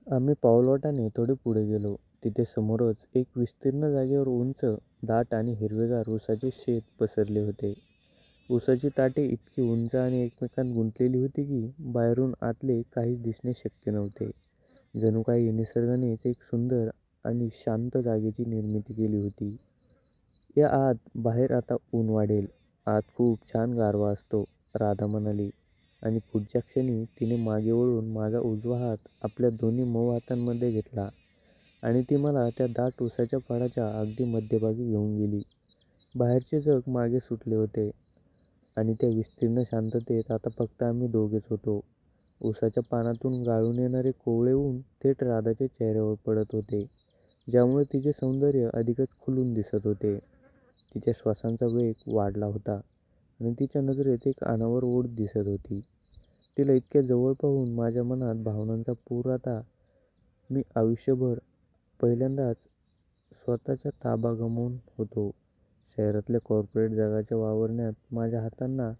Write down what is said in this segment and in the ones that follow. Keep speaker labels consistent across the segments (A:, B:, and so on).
A: आम्ही पाऊलवाटाने थोडे पुढे गेलो. तिथे समोरच एक विस्तीर्ण जागेवर उंच, दाट आणि हिरवेगार उसाचे शेत पसरले होते. उसाची ताटे इतकी उंच आणि एकमेकांत गुंतलेली होती की बाहेरून आतले काहीच दिसणे शक्य नव्हते. जणू काही निसर्गानेच एक सुंदर आणि शांत जागेची निर्मिती केली होती. या बाहेर आता ऊन वाढेल. आत खूप छान गारवा असतो, राधा म्हणाली आणि पुढच्या क्षणी तिने मागे वळून माझा उजवा हात आपल्या दोन्ही मऊ हातांमध्ये घेतला आणि ती मला त्या दाट उसाच्या फळाच्या अगदी मध्यभागी घेऊन गेली. बाहेरचे जग मागे सुटले होते आणि त्या विस्तीर्ण शांततेत आता फक्त आम्ही दोघेच होतो. उसाच्या पानातून गाळून येणारे कोवळे ऊन थेट राधाच्या चेहऱ्यावर पडत होते, ज्यामुळे तिचे सौंदर्य अधिकच खुलून दिसत होते. तिच्या श्वासांचा वेग वाढला होता आणि तिच्या नजरेत एक अनावर ओढ दिसत होती. तिला इतक्या जवळ पाहून माझ्या मनात भावनांचा पूर आता. मी आयुष्यभर पहिल्यांदाच स्वतःचा ताबा गमावून होतो. शहरातल्या कॉर्पोरेट जगाच्या वावरण्यात माझ्या हातांना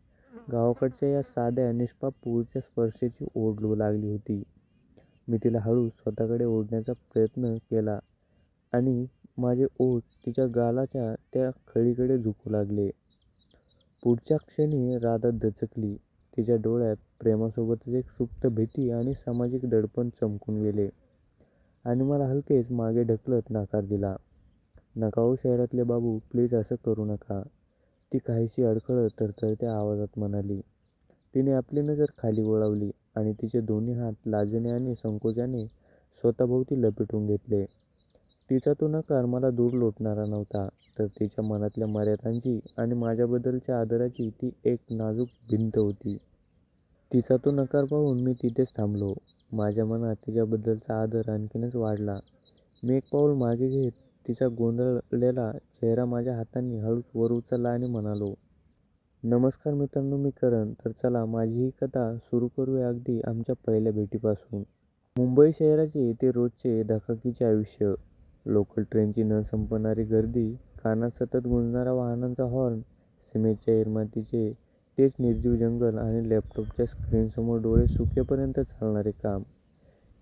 A: गावाकडच्या या साध्या निष्पाप पूरच्या स्पर्शाची ओढ लागली होती. मी तिला हळूच स्वतःकडे ओढण्याचा प्रयत्न केला आणि माझे ओठ तिच्या गालाच्या त्या खळीकडे झुकू लागले. पुढच्या क्षणी राधा दचकली. तिच्या डोळ्यात प्रेमासोबतच एक सुप्त भीती आणि सामाजिक दडपण चमकून गेले आणि मला हलकेच मागे ढकलत नकार दिला. "नका हो शहरातले बाबू, प्लीज असं करू नका," ती काहीशी अडखळत थरथरत्या आवाजात म्हणाली. तिने आपली नजर खाली वळवली आणि तिचे दोन्ही हात लाजेने आणि संकोचाने स्वतःभोवती लपेटून घेतले. तिचा तो नकार मला दूर लोटणारा नव्हता, तर तिच्या मनातल्या मर्यादांची आणि माझ्याबद्दलच्या आदराची ती एक नाजूक भिंत होती. तिचा तो नकार पाहून मी तिथेच थांबलो. माझ्या मनात तिच्याबद्दलचा आदर आणखीनच वाढला. मी एक पाऊल मागे घेत तिचा गोंधळलेला चेहरा माझ्या हातांनी हळूच वर उचलला आणि म्हणालो, "नमस्कार मित्रांनो, मी करण. तर चला माझी ही कथा सुरू करूया अगदी आमच्या पहिल्या भेटीपासून." मुंबई शहराचे ते रोजचे धकाकीचे आयुष्य. लोकल ट्रेनची न संपणारी गर्दी, कानात सतत गुंजणारा वाहनांचा हॉर्न, सिमेंटच्या इमारतीचे तेच निर्जीव जंगल आणि लॅपटॉपच्या स्क्रीनसमोर डोळे सुकेपर्यंत चालणारे काम.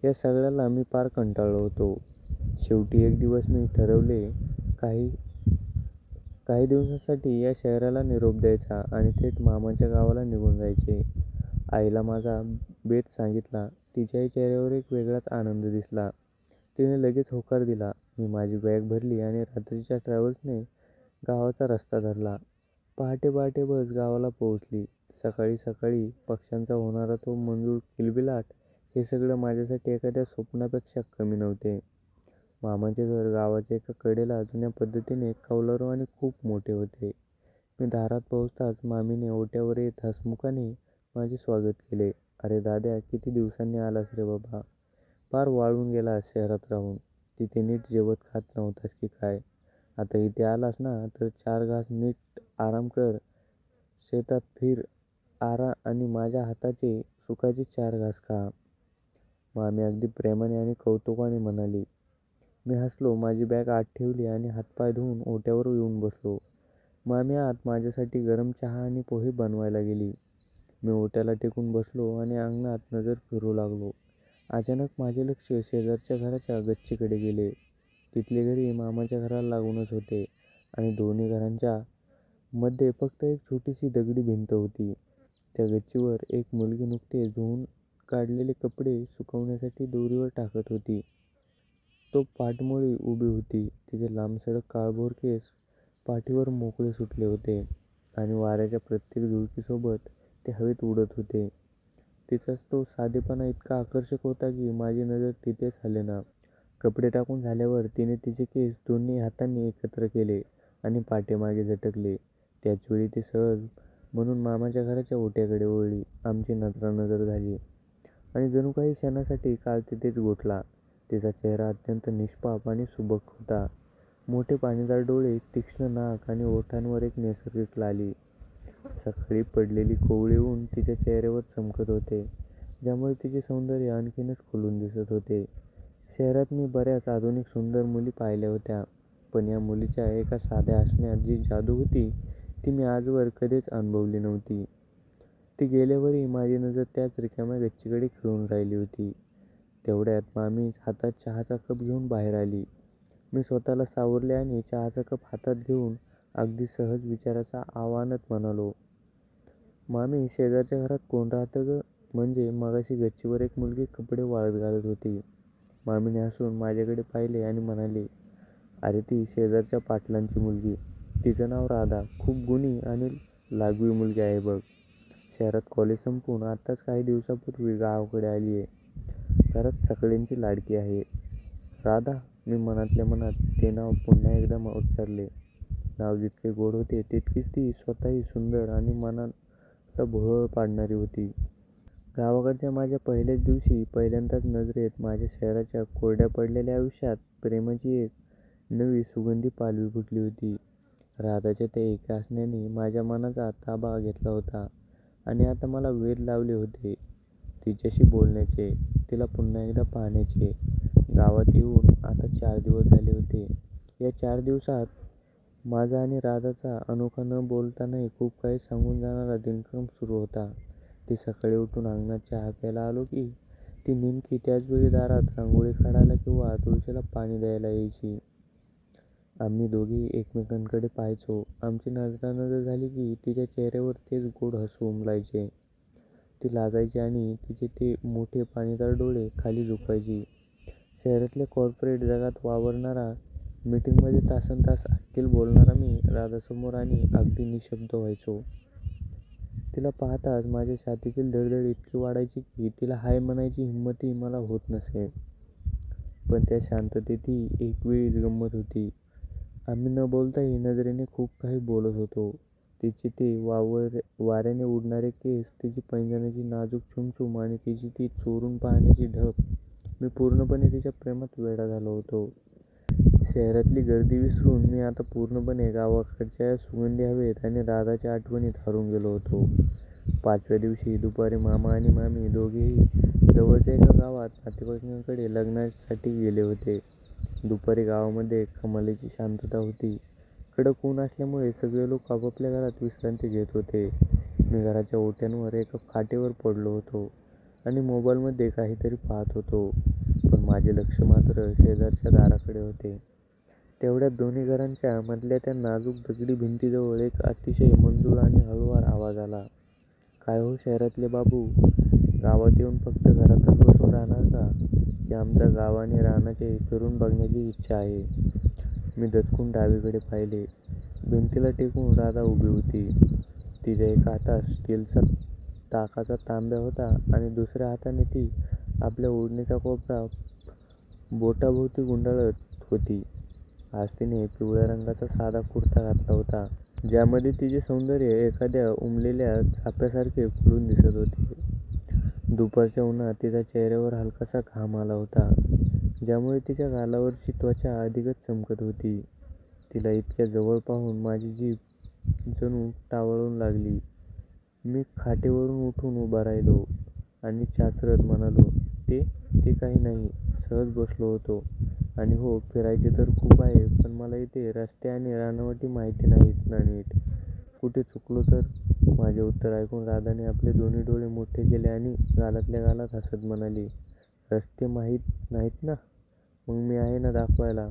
A: या सगळ्याला मी पार कंटाळलो होतो. शेवटी एक दिवस मी ठरवले, काही काही दिवसांसाठी या शहराला निरोप द्यायचा आणि थेट मामाच्या गावाला निघून जायचे. आईला माझा बेत सांगितला. तिच्याही चेहऱ्यावर एक वेगळाच आनंद दिसला. तिने लगेच होकार दिला. मी माझी बॅग भरली आणि रात्रीच्या ट्रॅव्हल्सने गावाचा रस्ता धरला. पहाटे पहाटे बस गावाला पोहोचली. सकाळी सकाळी पक्ष्यांचा होणारा तो मंजूळ किलबिलाट, हे सगळं माझ्यासाठी एखाद्या स्वप्नापेक्षा कमी नव्हते. मामाचे घर गावाच्या एका कडेला जुन्या पद्धतीने कौलारू आणि खूप मोठे होते. मी दारात पोहोचताच मामीने ओट्यावर येत हसमुखाने माझे स्वागत केले. "अरे दाद्या, किती दिवसांनी आलास रे बाबा. फार वाळून गेलास शहरात राहून. तिथे नीट जेवत खात नव्हतास की काय? आता इथे आलास ना, तर 4 घास नीट आराम कर, शेतात फिर आणि माझ्या हाताचे सुखाचे 4 घास खा," मामी अगदी प्रेमाने आणि कौतुकाने म्हणाली. मी हसलो, माझी बॅग आत ठेवली आणि हातपाय धुवून ओट्यावर येऊन बसलो. मामी आत माझ्यासाठी गरम चहा आणि पोहे बनवायला गेली. मी ओट्याला टेकून बसलो आणि अंगणात नजर फिरवू लागलो. अचानक माझे लक्ष शेजारच्या घराच्या गच्चीकडे गेले. तिथले घरही मामाच्या घराला लागूनच होते आणि दोन्ही घरांच्या मध्ये फक्त एक छोटीशी दगडी भिंत होती. त्या गच्चीवर एक मुलगी नुकतेच धुवून काढलेले कपडे सुकवण्यासाठी दोरीवर टाकत होती. तो पाठमोळी उभी होती. तिचे लांबसडक काळभोर केस पाठीवर मोकळे सुटले होते आणि वाऱ्याच्या प्रत्येक झुळकीसोबत ते हवेत उडत होते. तिचा तो साधेपणा इतका आकर्षक होता की माझी नजर तिथेच हलेना. कपडे टाकून झाल्यावर तिने तिचे केस दोन्ही हातांनी एकत्र केले आणि पाठीमागे झटकले. त्याचवेळी ती सहज म्हणून मामाच्या घराच्या ओट्याकडे वळली. आमची नजरानजर झाली आणि जणू काही क्षणासाठी काळ तिथेच गोठला. तिचा चेहरा अत्यंत निष्पाप आणि सुबक होता. मोठे पाणीदार डोळे, तीक्ष्ण नाक आणि ओठांवर एक नैसर्गिक लाली. सकाळी पडलेली कोवळी ऊन तिच्या चेहऱ्यावर चमकत होते, ज्यामुळे तिचे सौंदर्य आणखीनच खुलून दिसत होते. शहरात मी बऱ्याच आधुनिक सुंदर मुली पाहिल्या होत्या, पण या मुलीच्या एका साध्या हसण्यात जी जादू होती, ती मी आजवर कधीच अनुभवली नव्हती. ती गेल्यावरही माझी नजर त्याच रिकाम्या गच्चीकडे खिळून राहिली होती. तेवढ्यात मामी हातात चहाचा कप घेऊन बाहेर आली. मी स्वतःला सावरले आणि चहाचा कप हातात घेऊन अगदी सहज विचाराचा आव्हानात म्हणालो, मामी, शेजारच्या घरात कोण राहतं गं? म्हणजे मगाशी गच्चीवर एक मुलगी कपडे वाळत घालत होती. मामीने हसून माझ्याकडे पाहिले आणि म्हणाले, अरे ती शेजारच्या पाटलांची मुलगी. तिचं नाव राधा. खूप गुणी आणि लागवी मुलगी आहे बघ. शहरात कॉलेज संपवून आत्ताच काही दिवसापूर्वी गावाकडे आली आहे. घरात सगळ्यांची लाडकी आहे. राधा, मी मनातल्या मनात ते नाव पुन्हा एकदा उच्चारले. नाव जितके गोड होते तितकीच ती स्वतःही सुंदर आणि मनाला भोवळ पाडणारी होती. गावाकडच्या माझ्या पहिल्याच दिवशी पहिल्यांदाच नजरेत माझ्या शहराच्या कोरड्या पडलेल्या आयुष्यात प्रेमाची एक नवी सुगंधी पालवी फुटली होती. राधाच्या त्या एका हसण्याने माझ्या मनाचा ताबा घेतला होता आणि आता मला वेध लावले होते तिच्याशी बोलण्याचे, तिला पुन्हा एकदा पाहण्याचे. गावात येऊन आता 4 दिवस झाले होते. या 4 दिवसात माझा आणि राधाचा अनोखा न बोलतानाही खूप काही सांगून जाणारा दिनक्रम सुरू होता. ती सकाळी उठून अंगणात चहा प्यायला आलो की ती नेमकी त्याच वेळी दारात रांगोळी काढायला किंवा तुळशीला पाणी द्यायला यायची. आम्ही दोघेही एकमेकांकडे पाहायचो. आमची नजरानजर झाली की तिच्या चेहऱ्यावर तेच गोड हसू उमलायचे. ती लाजायची आणि तिचे ते मोठे पाणीदार डोळे खाली झुकायची. शहरातल्या कॉर्पोरेट जगात वावरणारा, मीटिंगमध्ये तासनतास अक्कल बोलणारा मी राधासमोर आणि अगदी निशब्द व्हायचो. तिला पाहताच माझ्या छातीतील धडधड इतकी वाढायची की तिला हाय म्हणायची हिंमतही मला होत नसे. पण त्या शांततेतही एक वेगळीच गंमत होती. आम्ही न बोलताही नजरेने खूप काही बोलत होतो. तिचे ते वाऱ्याने उडणारे केस, तिची पैंजणाची नाजूक छुमछुम आणि तिची ती चोरून पाहण्याची ढब. मी पूर्णपणे तिच्या प्रेमात वेडा झालो होतो. शहरातली गर्दी विसरून मी आता पूर्णपणे गावाकडच्या या सुगंधी हवेत आणि राधाच्या आठवणीत हरवून गेलो होतो. 5व्या दिवशी दुपारी मामा आणि मामी दोघेही जवळच्या एका गावात नातेवाईकांकडे लग्नासाठी गेले होते. दुपारी गावामध्ये कमालीची शांतता होती. कडक ऊन असल्यामुळे सगळे लोक आपापल्या घरात विश्रांती घेत होते. मी घराच्या ओट्यावर एका खाटेवर पडलो होतो आणि मोबाईलमध्ये काहीतरी पाहत होतो. पण माझे लक्ष मात्र शेजारच्या दाराकडे होते. तेवढ्यात दोन्ही घरांच्या मधल्या त्या नाजूक दगडी भिंतीजवळ एक अतिशय मंजूळ आणि हळूवार आवाज आला. काय हो शहरातले बाबू, गावात येऊन फक्त घरातच बसून राहणार का? की आमचा गाव आणि रानाचे फिरून बघण्याची इच्छा आहे? मी दचकून डावीकडे पाहिले. भिंतीला टेकून राधा उभी होती. तिच्या एका हातात स्टीलचा ताकाचा तांब्या होता आणि दुसऱ्या हाताने ती आपल्या ओढणीचा कोपरा बोटाभोवती गुंडाळत होती. आज तिने पिवळ्या रंगाचा साधा कुर्ता घातला होता, ज्यामध्ये तिचे सौंदर्य एखाद्या उमलेल्या चाफ्यासारखे खुलून दिसत होते. दुपारच्या उन्हात तिच्या चेहऱ्यावर हलकासा घाम आला होता, ज्यामुळे तिच्या गालावरची त्वचा अधिकच चमकत होती. तिला इतक्या जवळ पाहून माझी जीभ जणू टावळून लागली. मी खाटेवरून उठून उभा राहिलो आणि चाचरत म्हणालो, ते काही नाही. सहज बसलो होतो. आणि हो, फिरायचे तर खूप आहे, पण मला इथे रस्ते आणि रानवटी माहिती नाहीत ना नीट. कुठे चुकलो तर? माझे उत्तर ऐकून राधाने आपले दोन्ही डोळे मोठे केले आणि गालातल्या गालात हसत म्हणाली, रस्ते माहीत नाहीत ना? मग मी आहे ना दाखवायला.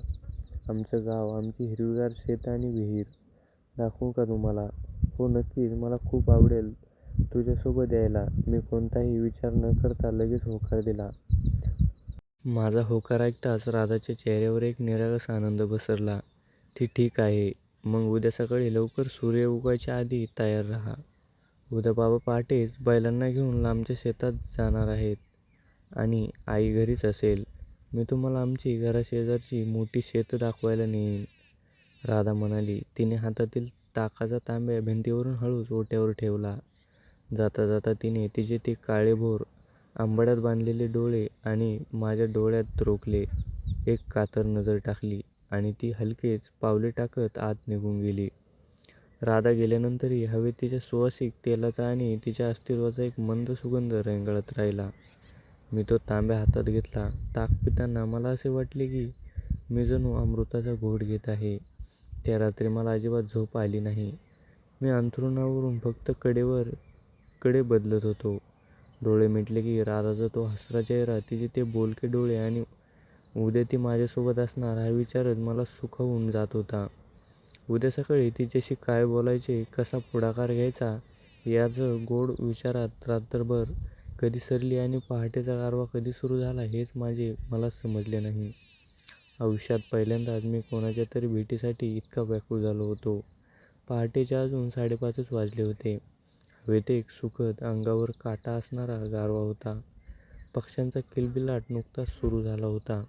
A: आमचं गाव, आमची हिरवीगार शेतं आणि विहीर. दाखवू का तुम्हाला? हो नक्कीच, मला खूप आवडेल तुझ्यासोबत यायला. मी कोणताही विचार न करता लगेच होकार दिला. माझा होकार ऐकताच राधाच्या चेहऱ्यावर एक निरागस आनंद पसरला. ती ठीक आहे. मग उद्या सकाळी लवकर सूर्य उगवायच्या आधी तयार राहा. उद्या बाबा पहाटेच बैलांना घेऊन लांबच्या शेतात जाणार आहेत आणि आई घरीच असेल. मी तुम्हाला आमची घराशेजारची मोठी शेतं दाखवायला नेईन, राधा म्हणाली. तिने हातातील ताकाचा तांब्या भिंतीवरून हळूच ओट्यावर ठेवला. जाता जाता तिने तिचे ते काळेभोर, आंबाड्यात बांधलेले डोळे आणि माझ्या डोळ्यात रोखले. एक कातर नजर टाकली आणि ती हलकेच पावले टाकत आत निघून गेली. राधा गेल्यानंतरही हवेत तिच्या सुवासिक तेलाचा आणि तिच्या अस्तित्वाचा एक मंद सुगंध रेंगाळत राहिला. मी तो तांब्या हातात घेतला. ताक पिताना मला असे वाटले की मी जणू अमृताचा घोट घेत आहे. त्या रात्री मला अजिबात झोप आली नाही. मी अंथरुणावरून फक्त कडे बदलत होतो. डोळे मिटले की राधाचा तो हसरा चेहरा, तिचे ते बोलके डोळे आणि उद्या ती माझ्यासोबत असणार हा विचारच मला सुखावून जात होता. उद्या सकाळी तिच्याशी काय बोलायचे, कसा पुढाकार घ्यायचा याचं गोड विचारात रात्रभर कधी सरली आणि पहाटेचा गारवा कधी सुरू झाला हेच मलाच समजले नाही. आयुष्यात पहिल्यांदाच मी कोणाच्या तरी भेटीसाठी इतका व्याकुळ झालो होतो. पहाटेचे अजून 5:30च वाजले होते. हवेत एक सुखद, अंगावर काटा असणारा गारवा होता. पक्ष्यांचा किलबिलाट नुकताच सुरू झाला होता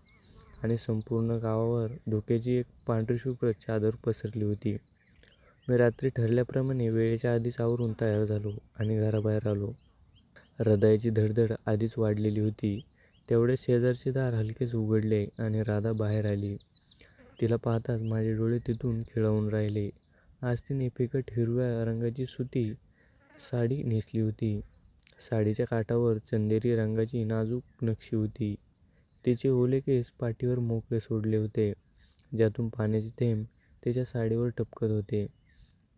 A: आणि संपूर्ण गावावर धुक्याची एक पांढरीशुभ्र चादर पसरली होती. मी रात्री ठरल्याप्रमाणे वेळेच्या आधीच आवरून तयार झालो आणि घराबाहेर आलो. हृदयाची धडधड आधीच वाढलेली होती. तेवढ्यात शेजारचे दार हलकेच उघडले आणि राधा बाहेर आली. तिला पाहताच माझे डोळे तिथून खिळवून राहिले. आज तिने फिकट हिरव्या रंगाची सुती साडी नेसली होती. साडीच्या काठावर चंदेरी रंगाची नाजूक नक्षी होती. तिचे ओले केस पाठीवर मोकळे सोडले होते, ज्यातून पाण्याचे थेंब तिच्या साडीवर टपकत होते.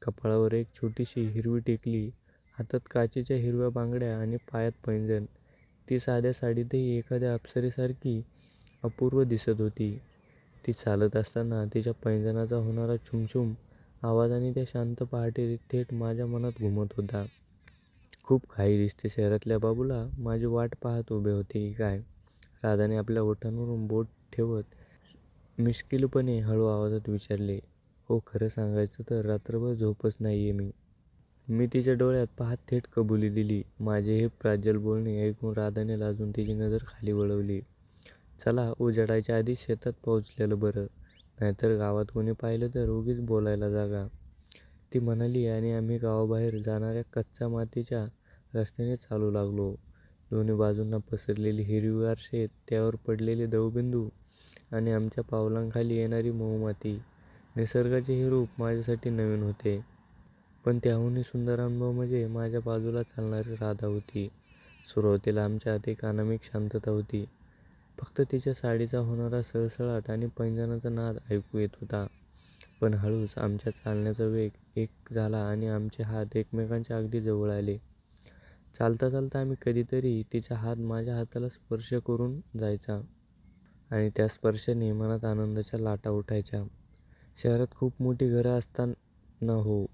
A: कपाळावर एक छोटीशी हिरवी टिकली, हातात काचेच्या हिरव्या बांगड्या आणि पायात पैंजण. ती साध्या साडीतही एखाद्या अप्सरेसारखी अपूर्व दिसत होती. ती चालत असताना तिच्या पैंजणाचा होणारा छुमछुम आवाज आणि त्या शांत पहाटे थेट माझ्या मनात घुमत होता. खूप घाई दिसते शहरातल्या बाबूला माझी वाट पाहत उभे होते की काय? राधाने आपल्या ओठांवरून बोट ठेवत मिश्किलपणे हळू आवाजात विचारले. हो, खरं सांगायचं तर रात्रभर झोपच नाहीये मी. मी तिच्या डोळ्यात पाहत थेट कबुली दिली. माझे हे प्रांजल बोलणे ऐकून राधाने लाजून तिची नजर खाली वळवली. चला, उजेडाच्या आधी शेतात पोहोचलेलं बरं, नाहीतर गावात कोणी पाहिलं तर उगीच बोलायला जागा, ती म्हणाली आणि आम्ही गावाबाहेर जाणाऱ्या कच्च्या मातीच्या रस्त्याने चालू लागलो. दोन्ही बाजूंना पसरलेली हिरवीगार शेत, त्यावर पडलेले दवबिंदू आणि आमच्या पावलांखाली येणारी मऊमाती. निसर्गाचे हे रूप माझ्यासाठी नवीन होते. पण त्याहूनही सुंदर अनुभव म्हणजे माझ्या बाजूला चालणारी राधा होती. सुरुवातीला आमच्यात एक अनामिक शांतता होती. फक्त तिच्या साडीचा होणारा सळसळाट आणि पैंजणाचा नाद ऐकू येत होता. पण हळूच आमच्या चालण्याचा वेग एक झाला आणि आमचे हात एकमेकांच्या अगदी जवळ आले. चालता चालता आम्ही कधीतरी तिचा हात माझ्या हाताला स्पर्श करून जायचा आणि त्या स्पर्शाने मनात आनंदाच्या लाटा उठायच्या. शहरात खूप मोठी घरं असताना हो,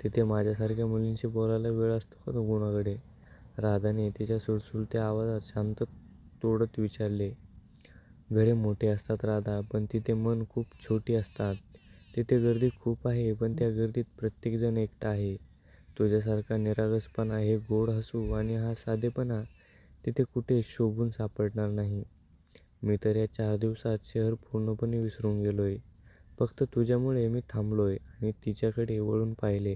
A: तिथे माझ्यासारख्या मुलींशी बोलायला वेळ असतो का कोणाकडे? राधाने तिच्या सुटसुटीत आवाजात शांत तोडत विचारले. घरे मोठी असतात राधा, पण तिथे मन खूप छोटी असतात. तिथे गर्दी खूप आहे, पण त्या गर्दीत प्रत्येकजण एकटा आहे. तुझ्यासारखा निरागसपणा, हे गोड हसू आणि हा साधेपणा तिथे कुठे शोभून सापडणार नाही. मी तर या 4 दिवसात शहर पूर्णपणे विसरून गेलोय. फक्त तुझ्यामुळे मी थांबलोय आणि तिच्याकडे वळून पाहिले.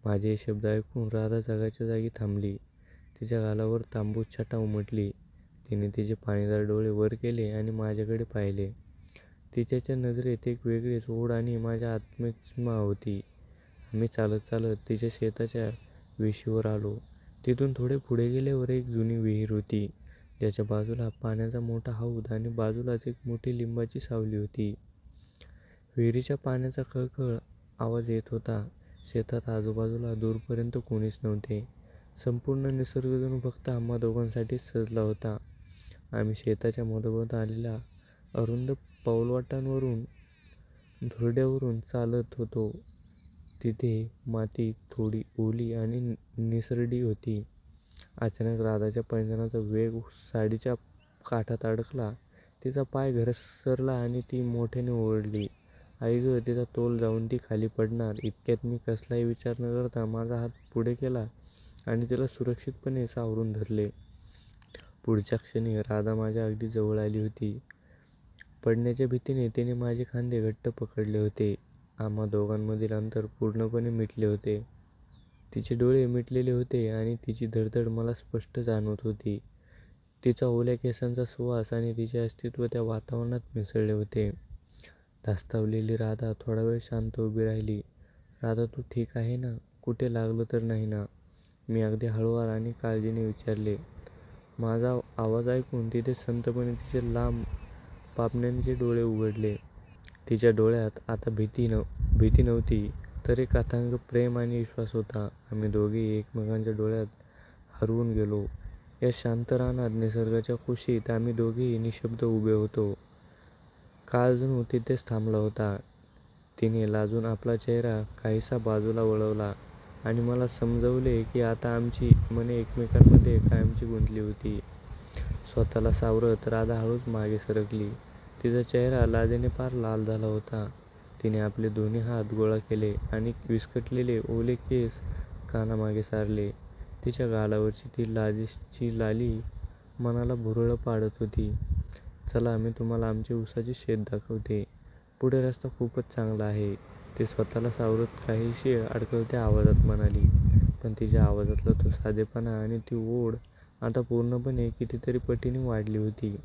A: माझे हे शब्द ऐकून राधा जागच्या जागी थांबली. तिच्या गालावर तांबूस छटा उमटली. तिने तिचे पाणीदार डोळे वर केले आणि माझ्याकडे पाहिले. तिच्या नजरेत एक वेगळीच ओढ आणि माझ्या आत्मेष्मा होती. आम्ही चालत चालत तिच्या शेताच्या वेशीवर आलो. तिथून थोडे पुढे गेल्यावर एक जुनी विहीर होती, ज्याच्या बाजूला पाण्याचा मोठा हौद आणि बाजूलाच एक मोठी लिंबाची सावली होती. विहिरीच्या पाण्याचा खळखळ आवाज येत होता. शेतात आजूबाजूला दूरपर्यंत कोणीच नव्हते. संपूर्ण निसर्ग जणू फक्त आम्हा दोघांसाठीच सजला होता. आम्ही शेताच्या मधोमध आलेल्या अरुंद पाऊलवाटांवरून धुरड्यावरून चालत होतो. तिथे माती थोडी ओली आणि निसरडी होती. अचानक राधाच्या पैंजणाचा वेग साडीच्या काठात अडकला. तिचा पाय घसरला आणि ती मोठ्याने ओरडली. आई गं! तिचा तोल जाऊन ती खाली पडणार. इतक्यात मी कसलाही विचार न करता माझा हात पुढे केला आणि तिला सुरक्षितपणे सावरून धरले. पुढच्या क्षणी राधा माझ्या अगदी जवळ आली होती. पडण्याच्या भीतीने तिने माझे खांदे घट्ट पकडले होते. आम्हा दोघांमधील अंतर पूर्णपणे मिटले होते. तिचे डोळे मिटलेले होते आणि तिची धडधड मला स्पष्ट जाणवत होती. तिचा ओल्या केसांचा सुवास आणि तिचे अस्तित्व त्या वातावरणात मिसळले होते. धास्तावलेली राधा थोडा वेळ शांत उभी राहिली. राधा, तू ठीक आहे ना? कुठे लागलं तर नाही ना? मी अगदी हळुवार आणि काळजीने विचारले. माझा आवाज ऐकून तिने संथपणे तिचे लांब पापण्यांचे डोळे उघडले. तिच्या डोळ्यात आता भीती नव्हती, तर एक अथांग प्रेम आणि विश्वास होता. आम्ही दोघेही एकमेकांच्या डोळ्यात हरवून गेलो. या शांत रानात निसर्गाच्या कुशीत आम्ही दोघेही निशब्द उभे होतो. काळ जणू तिथेच थांबला होता. तिने लाजून आपला चेहरा काहीसा बाजूला वळवला आणि मला समजवले की आता आमची मने एकमेकांमध्ये कायमची गुंतली होती. स्वतःला सावरत राधा हळूच मागे सरकली. तिचा चेहरा लाजेने फार लाल झाला होता. तिने आपले दोन्ही हात गोळा केले आणि विस्कटलेले ओले केस कानामागे सारले. तिच्या गालावरची ती लाजेची लाली मनाला भुरळ पाडत होती. चला, मी तुम्हाला आमचे उसाचे शेत दाखवते. पुढे रस्ता खूपच चांगला आहे, ती स्वतःला सावरत काहीशी अडकळत्या आवाजात म्हणाली. पण तिच्या आवाजातला तो साधेपणा आणि ती ओढ आता पूर्णपणे कितीतरी पटीने वाढली होती.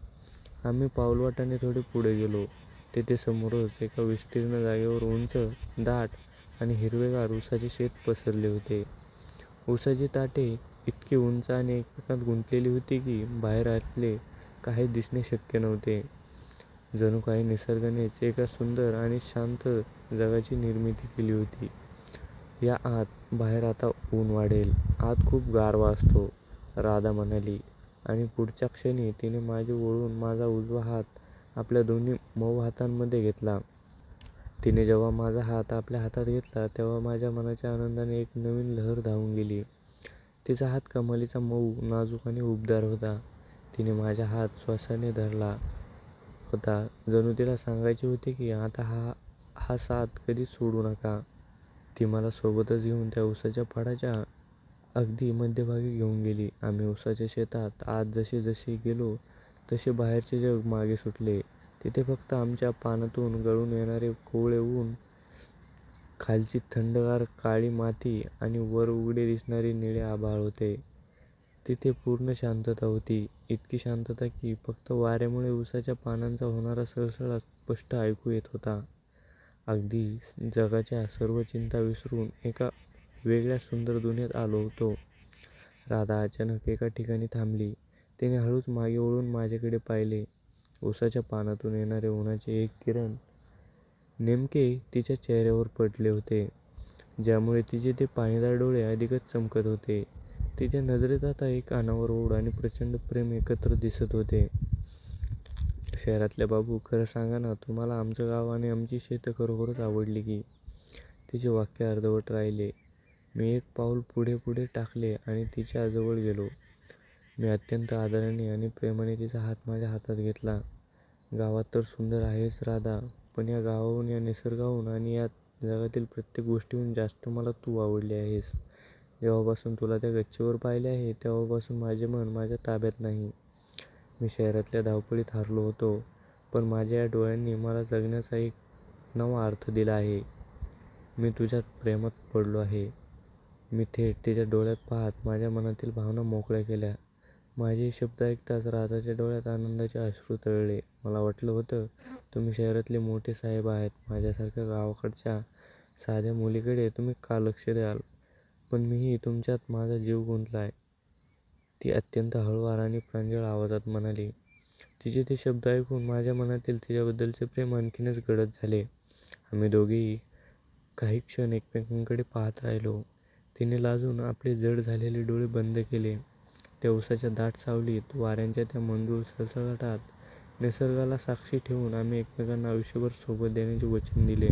A: आम्ही पाऊलवाटाने थोडे पुढे गेलो. तेथे समोरच एका विस्तीर्ण जागेवर उंच, दाट आणि हिरवेगार उसाचे शेत पसरले होते. उसाची ताटे इतकी उंच आणि एकमेकांत गुंतलेली होती की बाहेर आतले काही दिसणे शक्य नव्हते. जणू काही निसर्गानेच एका सुंदर आणि शांत जगाची निर्मिती केली होती. या आत, बाहेर आता ऊन वाढेल, आत खूप गारवा असतो, राधा म्हणाली आणि पुढच्या क्षणी तिने माझे वळून माझा उजवा हात आपल्या दोन्ही मऊ हातांमध्ये घेतला. तिने जेव्हा माझा हात आपल्या हातात घेतला तेव्हा माझ्या मनाच्या आनंदाने एक नवीन लहर धावून गेली. तिचा हात कमालीचा मऊ, नाजूक आणि उबदार होता. तिने माझा हात श्वासाने धरला होता, जणू तिला सांगायचे होते की आता हा साथ कधीच सोडू नका. ती मला सोबतच घेऊन त्या उसाच्या फळाच्या अगदी मध्यभागी घेऊन गेली. आम्ही उसाच्या शेतात आत जसे जसे गेलो तसे बाहेरचे जग मागे सुटले. तिथे फक्त आमच्या पानातून गळून येणारे कोवळे ऊन, खालची थंडगार काळी माती आणि वर उघडे दिसणारे निळे आभाळ होते. तिथे पूर्ण शांतता होती, इतकी शांतता की फक्त वाऱ्यामुळे उसाच्या पानांचा होणारा सळसळाट स्पष्ट ऐकू येत होता. अगदी जगाच्या सर्व चिंता विसरून एका वेगळ्या सुंदर दुनियेत आलो होतो. राधा अचानक एका ठिकाणी थांबली. तिने हळूच मागे वळून माझ्याकडे पाहिले. उसाच्या पानातून येणारे उन्हाचे एक किरण नेमके तिच्या चेहऱ्यावर पडले होते, ज्यामुळे तिचे ते पाणीदार डोळे अधिकच चमकत होते. तिच्या नजरेत आता एक अनावर ओढ आणि प्रचंड प्रेम एकत्र दिसत होते. शहरातल्या बाबू, खरं सांगा ना, तुम्हाला आमचं गाव आणि आमची शेतं खरोखरच आवडली की? तिचे वाक्य अर्धवट राहिले. मी एक पाऊल पुढे पुढे टाकले आणि तिच्या जवळ गेलो. मी अत्यंत आदराने आणि प्रेमाने तिचा हात माझ्या हातात घेतला. गावात तर सुंदर आहेच राधा, पण या गावाहून, या निसर्गाहून आणि या जगातील प्रत्येक गोष्टीहून जास्त मला तू आवडली आहेस. जेव्हापासून तुला त्या गच्चीवर पाहिले आहे तेव्हापासून माझे मन माझ्या ताब्यात नाही. मी शहरातल्या धावपळीत हरलो होतो, पण माझ्या या डोळ्यांनी मला जगण्याचा एक नवा अर्थ दिला आहे. मी तुझ्यात प्रेमात पडलो आहे. मी थेट तिच्या डोळ्यात पाहत माझ्या मनातील भावना मोकळ्या केल्या. माझे हे शब्द ऐकताच राधाच्या डोळ्यात आनंदाचे अश्रू तरळले. मला वाटलं होतं, तुम्ही शहरातले मोठे साहेब आहात, माझ्यासारख्या गावाकडच्या साध्या मुलीकडे तुम्ही का लक्ष द्याल? पण मीही तुमच्यात माझा जीव गुंतलाय, ती अत्यंत हळुवार आणि प्रांजळ आवाजात म्हणाली. तिचे ते शब्द ऐकून माझ्या मनातील तिच्याबद्दलचे प्रेम आणखीनच गडद झाले. आम्ही दोघेही काही क्षण एकमेकांकडे पाहत राहिलो. तिने लाजून आपले जड झालेले डोळे बंद केले. त्या उसाच्या दाट सावलीत, वाऱ्यांच्या त्या मंजूळ सळसळाटात निसर्गाला साक्षी ठेवून आम्ही एकमेकांना आयुष्यभर सोबत देण्याचे वचन दिले.